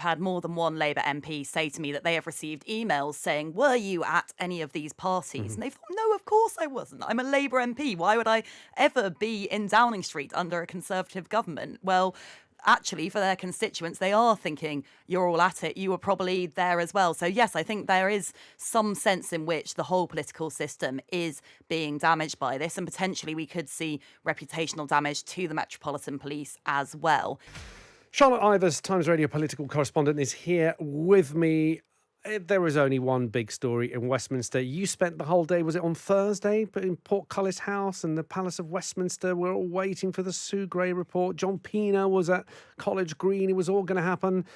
had more than one Labour MP say to me that they have received emails saying, were you at any of these parties? And they thought, no, of course I wasn't. I'm a Labour MP. Why would I ever be in Downing Street under a Conservative government? Well, actually, for their constituents, they are thinking, you're all at it. You were probably there as well. So, yes, I think there is some sense in which the whole political system is being damaged by this. And potentially we could see reputational damage to the Metropolitan Police as well. Charlotte Ivers, Times Radio political correspondent, is here with me. There was only one big story in Westminster. You spent the whole day, was it on Thursday, in Portcullis House and the Palace of Westminster? We're all waiting for the Sue Gray report. John Pena was at College Green. It was all going to happen.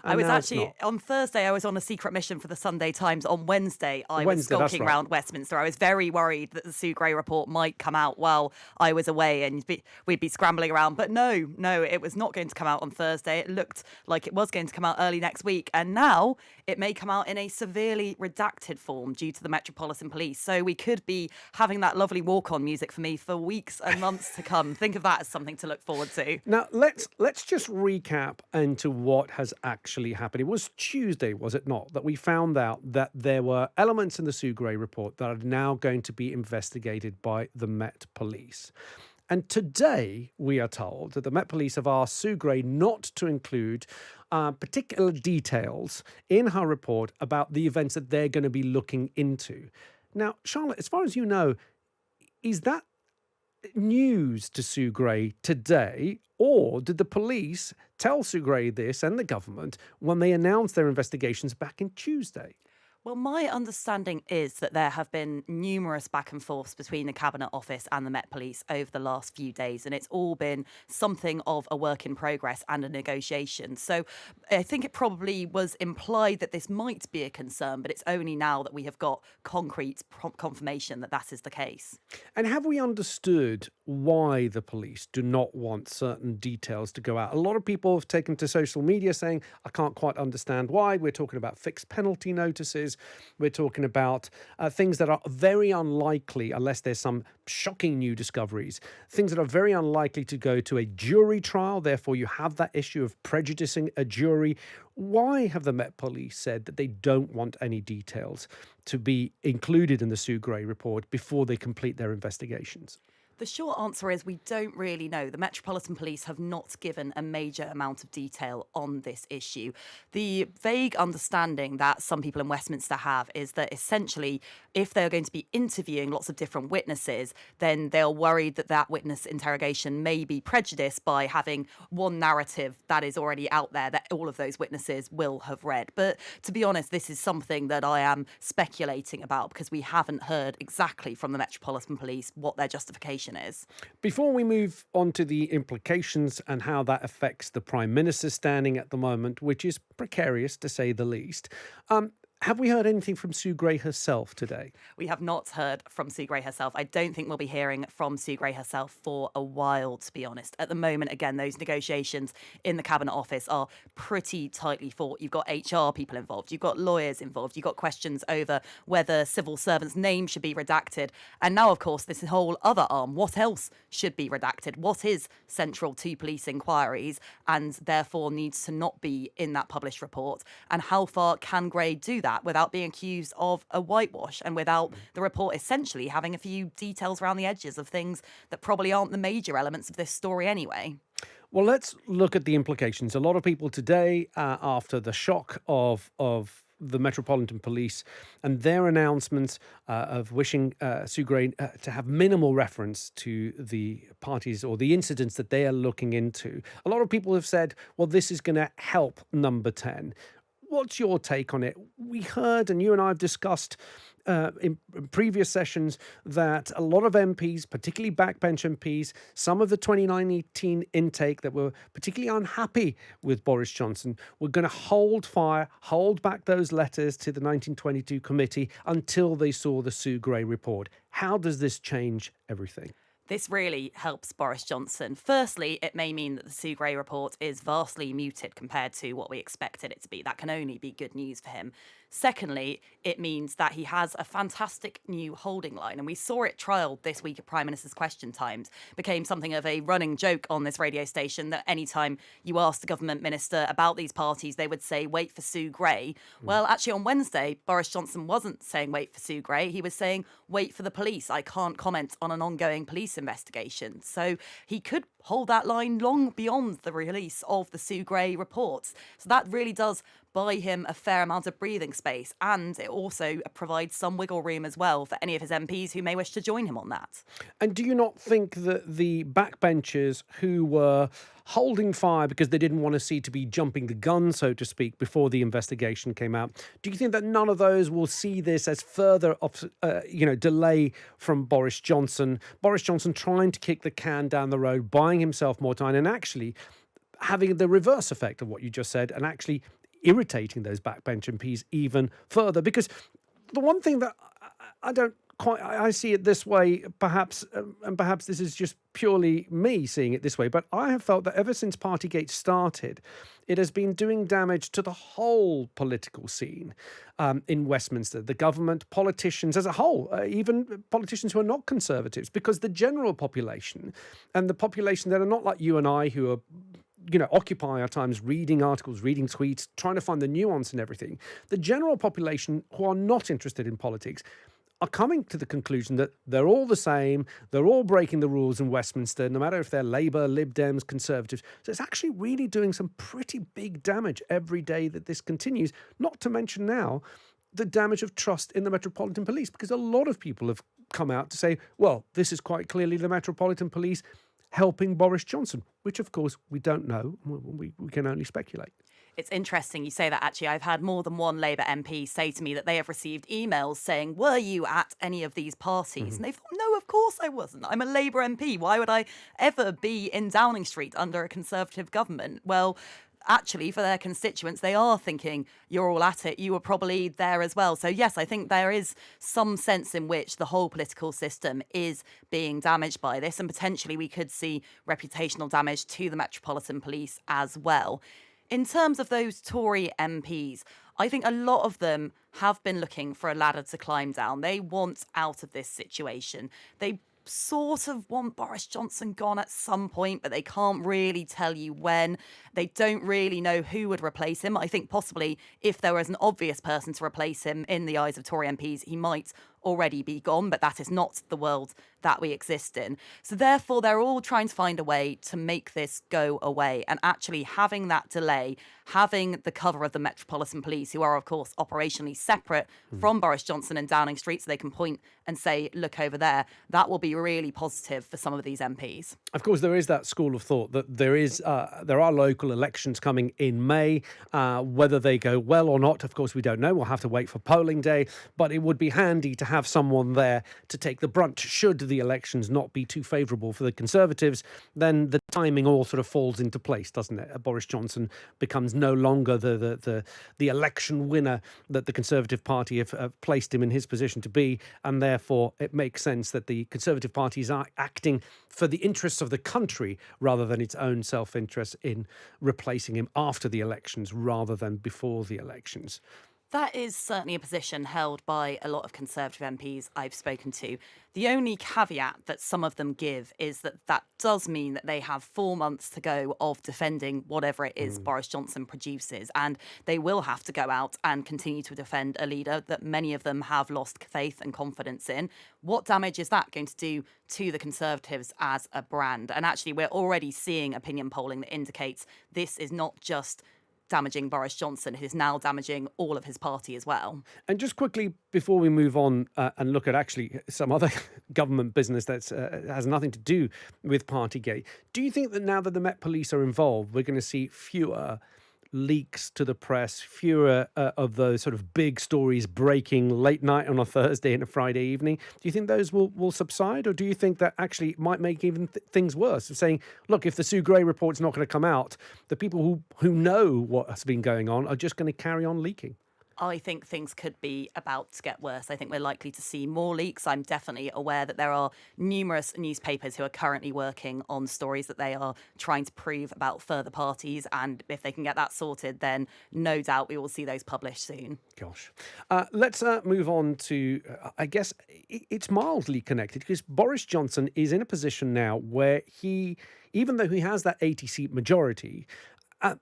I was actually, on Thursday, I was on a secret mission for the Sunday Times. On Wednesday, I was skulking around Westminster. I was very worried that the Sue Gray report might come out while I was away and we'd be scrambling around. But no, it was not going to come out on Thursday. It looked like it was going to come out early next week. And now it may come out in a severely redacted form due to the Metropolitan Police. So we could be having that lovely walk-on music for me for weeks and months to come. Think of that as something to look forward to. Now, let's just recap into what has actually happened. It was Tuesday, was it not, that we found out that there were elements in the Sue Gray report that are now going to be investigated by the Met Police. And today we are told that the Met Police have asked Sue Gray not to include particular details in her report about the events that they're going to be looking into. Now, Charlotte, as far as you know, is that news to Sue Gray today, or did the police tell Sue Gray this and the government when they announced their investigations back in Tuesday? Well, my understanding is that there have been numerous back and forths between the Cabinet Office and the Met Police over the last few days, and it's all been something of a work in progress and a negotiation. So I think it probably was implied that this might be a concern, but it's only now that we have got concrete confirmation that that is the case. And have we understood why the police do not want certain details to go out? A lot of people have taken to social media saying, I can't quite understand why. We're talking about fixed penalty notices. We're talking about things that are very unlikely, unless there's some shocking new discoveries, things that are very unlikely to go to a jury trial. Therefore, you have that issue of prejudicing a jury. Why have the Met Police said that they don't want any details to be included in the Sue Gray report before they complete their investigations? The short answer is we don't really know. The Metropolitan Police have not given a major amount of detail on this issue. The vague understanding that some people in Westminster have is that essentially, if they're going to be interviewing lots of different witnesses, then they're worried that that witness interrogation may be prejudiced by having one narrative that is already out there that all of those witnesses will have read. But to be honest, this is something that I am speculating about because we haven't heard exactly from the Metropolitan Police what their justification is. Before we move on to the implications and how that affects the Prime Minister's standing at the moment, which is precarious to say the least, have we heard anything from Sue Gray herself today? We have not heard from Sue Gray herself. I don't think we'll be hearing from Sue Gray herself for a while, to be honest. At the moment, again, those negotiations in the Cabinet Office are pretty tightly fought. You've got HR people involved. You've got lawyers involved. You've got questions over whether civil servants' names should be redacted. And now, of course, this whole other arm. What else should be redacted? What is central to police inquiries and therefore needs to not be in that published report? And how far can Gray do that without being accused of a whitewash and without the report essentially having a few details around the edges of things that probably aren't the major elements of this story anyway? Well, let's look at the implications. A lot of people today, after the shock of the Metropolitan Police and their announcements of wishing Sue Gray to have minimal reference to the parties or the incidents that they are looking into, a lot of people have said, well, this is going to help Number 10. What's your take on it? We heard, and you and I have discussed in previous sessions, that a lot of MPs, particularly backbench MPs, some of the 2019 intake that were particularly unhappy with Boris Johnson, were going to hold fire, hold back those letters to the 1922 committee until they saw the Sue Gray report. How does this change everything? This really helps Boris Johnson. Firstly, it may mean that the Sue Gray report is vastly muted compared to what we expected it to be. That can only be good news for him. Secondly, it means that he has a fantastic new holding line. And we saw it trialled this week at Prime Minister's Question Times. Became something of a running joke on this radio station that anytime you asked a government minister about these parties, they would say, wait for Sue Gray. Well, actually, on Wednesday, Boris Johnson wasn't saying wait for Sue Gray. He was saying wait for the police. I can't comment on an ongoing police investigation. So he could hold that line long beyond the release of the Sue Gray reports. So that really does buy him a fair amount of breathing space, and it also provides some wiggle room as well for any of his MPs who may wish to join him on that. And do you not think that the backbenchers who were holding fire because they didn't want to see to be jumping the gun, so to speak, before the investigation came out, do you think that none of those will see this as further delay from Boris Johnson? Boris Johnson trying to kick the can down the road, buying himself more time, and actually having the reverse effect of what you just said, and actually irritating those backbench MPs even further. Because the one thing that I don't quite, I see it this way, perhaps, and perhaps this is just purely me seeing it this way, but I have felt that ever since Partygate started, it has been doing damage to the whole political scene in Westminster, the government, politicians as a whole, even politicians who are not Conservatives, because the general population and the population that are not like you and I, who are occupy our times reading articles, reading tweets, trying to find the nuance in everything. The general population who are not interested in politics are coming to the conclusion that they're all the same, they're all breaking the rules in Westminster, no matter if they're Labour, Lib Dems, Conservatives. So it's actually really doing some pretty big damage every day that this continues, not to mention now the damage of trust in the Metropolitan Police, because a lot of people have come out to say, well, this is quite clearly the Metropolitan Police helping Boris Johnson, which, of course, we don't know. We can only speculate. It's interesting you say that, actually. I've had more than one Labour MP say to me that they have received emails saying, were you at any of these parties? And they thought, no, of course I wasn't. I'm a Labour MP. Why would I ever be in Downing Street under a Conservative government? Well, actually, for their constituents, they are thinking, you're all at it, you were probably there as well. So yes, I think there is some sense in which the whole political system is being damaged by this, and potentially we could see reputational damage to the Metropolitan Police as well. In terms of those Tory MPs, I think a lot of them have been looking for a ladder to climb down. They want out of this situation. They sort of want Boris Johnson gone at some point, but they can't really tell you when. They don't really know who would replace him. I think possibly if there was an obvious person to replace him in the eyes of Tory MPs, he might already be gone, but that is not the world that we exist in. So therefore, they're all trying to find a way to make this go away. And actually having that delay, having the cover of the Metropolitan Police, who are, of course, operationally separate from Boris Johnson and Downing Street, so they can point and say, look over there, that will be really positive for some of these MPs. Of course, there is that school of thought that there are local elections coming in May. Whether they go well or not, of course, we don't know. We'll have to wait for polling day. But it would be handy to have someone there to take the brunt should the elections not be too favourable for the Conservatives. Then the timing all sort of falls into place, doesn't it? Boris Johnson becomes no longer the election winner that the Conservative Party have placed him in his position to be, and therefore it makes sense that the Conservative Party is acting for the interests of the country rather than its own self-interest in replacing him after the elections rather than before the elections. That is certainly a position held by a lot of Conservative MPs I've spoken to. The only caveat that some of them give is that that does mean that they have 4 months to go of defending whatever it is Boris Johnson produces. And they will have to go out and continue to defend a leader that many of them have lost faith and confidence in. What damage is that going to do to the Conservatives as a brand? And actually, we're already seeing opinion polling that indicates this is not just damaging Boris Johnson, who's now damaging all of his party as well. And just quickly, before we move on and look at actually some other government business that has nothing to do with Partygate, do you think that now that the Met Police are involved, we're going to see fewer leaks to the press, fewer of those sort of big stories breaking late night on a Thursday and a Friday evening? Do you think those will subside, or do you think that actually it might make even things worse? Of saying, look, if the Sue Gray report's not going to come out, the people who know what has been going on are just going to carry on leaking. I think things could be about to get worse. I think we're likely to see more leaks. I'm definitely aware that there are numerous newspapers who are currently working on stories that they are trying to prove about further parties. And if they can get that sorted, then no doubt we will see those published soon. Gosh. Let's move on to, I guess it's mildly connected because Boris Johnson is in a position now where even though he has that 80-seat majority,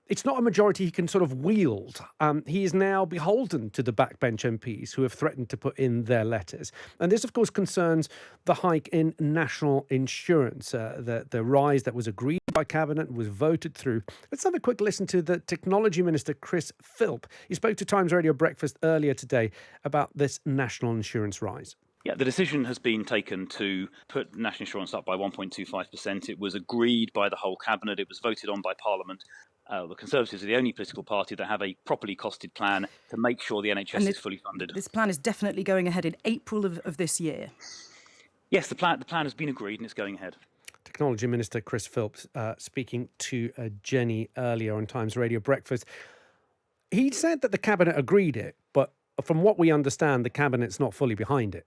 it's not a majority he can sort of wield. He is now beholden to the backbench MPs who have threatened to put in their letters. And this, of course, concerns the hike in national insurance, the rise that was agreed by Cabinet and was voted through. Let's have a quick listen to the Technology Minister, Chris Philp. He spoke to Times Radio Breakfast earlier today about this national insurance rise. Yeah, the decision has been taken to put national insurance up by 1.25%. It was agreed by the whole Cabinet. It was voted on by Parliament. The Conservatives are the only political party that have a properly costed plan to make sure the NHS is fully funded. This plan is definitely going ahead in April of this year. Yes, the plan has been agreed and it's going ahead. Technology Minister Chris Philp speaking to Jenny earlier on Times Radio Breakfast. He said that the Cabinet agreed it, but from what we understand, the Cabinet's not fully behind it.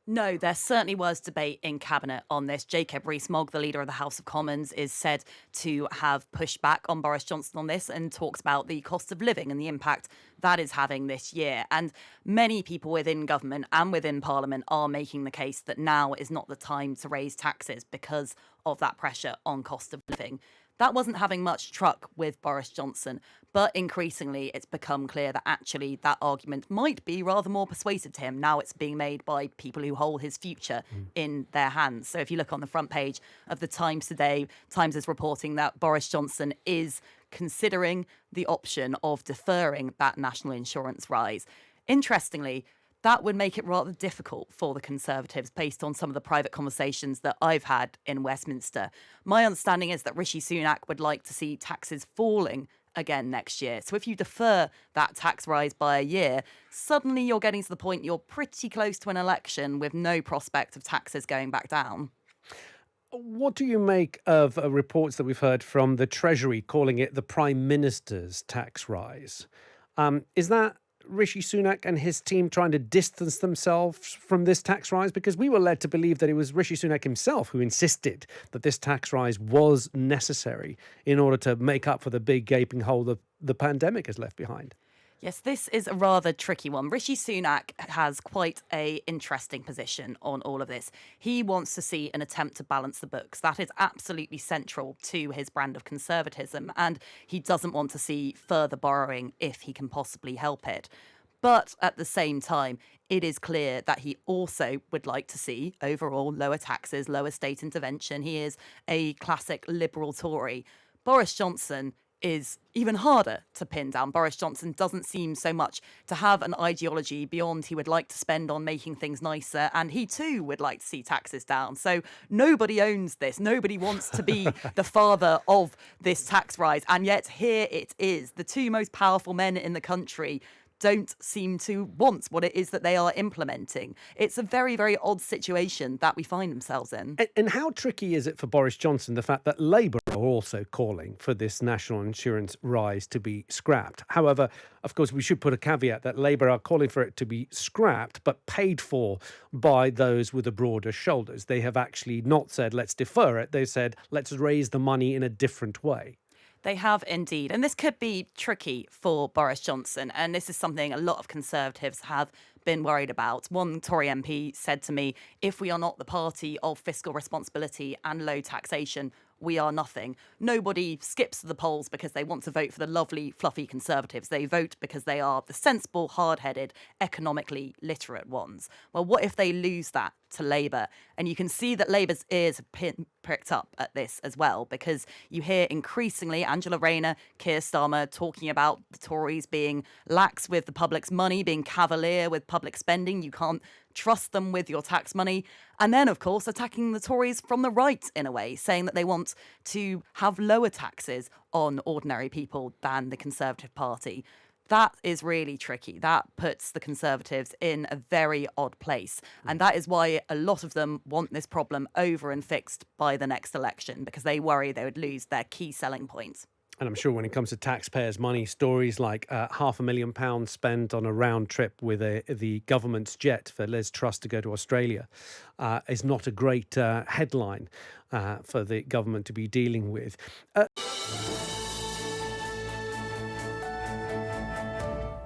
No, there certainly was debate in Cabinet on this. Jacob Rees-Mogg, the leader of the House of Commons, is said to have pushed back on Boris Johnson on this and talks about the cost of living and the impact that is having this year. And many people within government and within Parliament are making the case that now is not the time to raise taxes because of that pressure on cost of living. That wasn't having much truck with Boris Johnson, but increasingly it's become clear that actually that argument might be rather more persuasive to him. Now it's being made by people who hold his future in their hands. So if you look on the front page of the Times today, Times is reporting that Boris Johnson is considering the option of deferring that national insurance rise. Interestingly, that would make it rather difficult for the Conservatives based on some of the private conversations that I've had in Westminster. My understanding is that Rishi Sunak would like to see taxes falling again next year. So if you defer that tax rise by a year, suddenly you're getting to the point you're pretty close to an election with no prospect of taxes going back down. What do you make of reports that we've heard from the Treasury calling it the Prime Minister's tax rise? Is that Rishi Sunak and his team trying to distance themselves from this tax rise? Because we were led to believe that it was Rishi Sunak himself who insisted that this tax rise was necessary in order to make up for the big gaping hole that the pandemic has left behind. Yes, this is a rather tricky one. Rishi Sunak has quite an interesting position on all of this. He wants to see an attempt to balance the books. That is absolutely central to his brand of conservatism, and he doesn't want to see further borrowing if he can possibly help it. But at the same time, it is clear that he also would like to see overall lower taxes, lower state intervention. He is a classic liberal Tory. Boris Johnson is even harder to pin down. Boris Johnson doesn't seem so much to have an ideology beyond he would like to spend on making things nicer, and he too would like to see taxes down. So nobody owns this. Nobody wants to be the father of this tax rise, and yet here it is. The two most powerful men in the country don't seem to want what it is that they are implementing. It's a very, very odd situation that we find themselves in. And how tricky is it for Boris Johnson, the fact that Labour are also calling for this national insurance rise to be scrapped? However, of course, we should put a caveat that Labour are calling for it to be scrapped, but paid for by those with the broader shoulders. They have actually not said, let's defer it. They said, let's raise the money in a different way. They have indeed. And this could be tricky for Boris Johnson. And this is something a lot of Conservatives have been worried about. One Tory MP said to me, if we are not the party of fiscal responsibility and low taxation, we are nothing. Nobody skips to the polls because they want to vote for the lovely, fluffy Conservatives. They vote because they are the sensible, hard-headed, economically literate ones. Well, what if they lose that to Labour? And you can see that Labour's ears have pricked up at this as well, because you hear increasingly Angela Rayner, Keir Starmer talking about the Tories being lax with the public's money, being cavalier with public spending. You can't trust them with your tax money. And then, of course, attacking the Tories from the right in a way, saying that they want to have lower taxes on ordinary people than the Conservative Party. That is really tricky. That puts the Conservatives in a very odd place. And that is why a lot of them want this problem over and fixed by the next election, because they worry they would lose their key selling points. And I'm sure when it comes to taxpayers' money, stories like £500,000 spent on a round trip with the government's jet for Liz Truss to go to Australia is not a great headline for the government to be dealing with.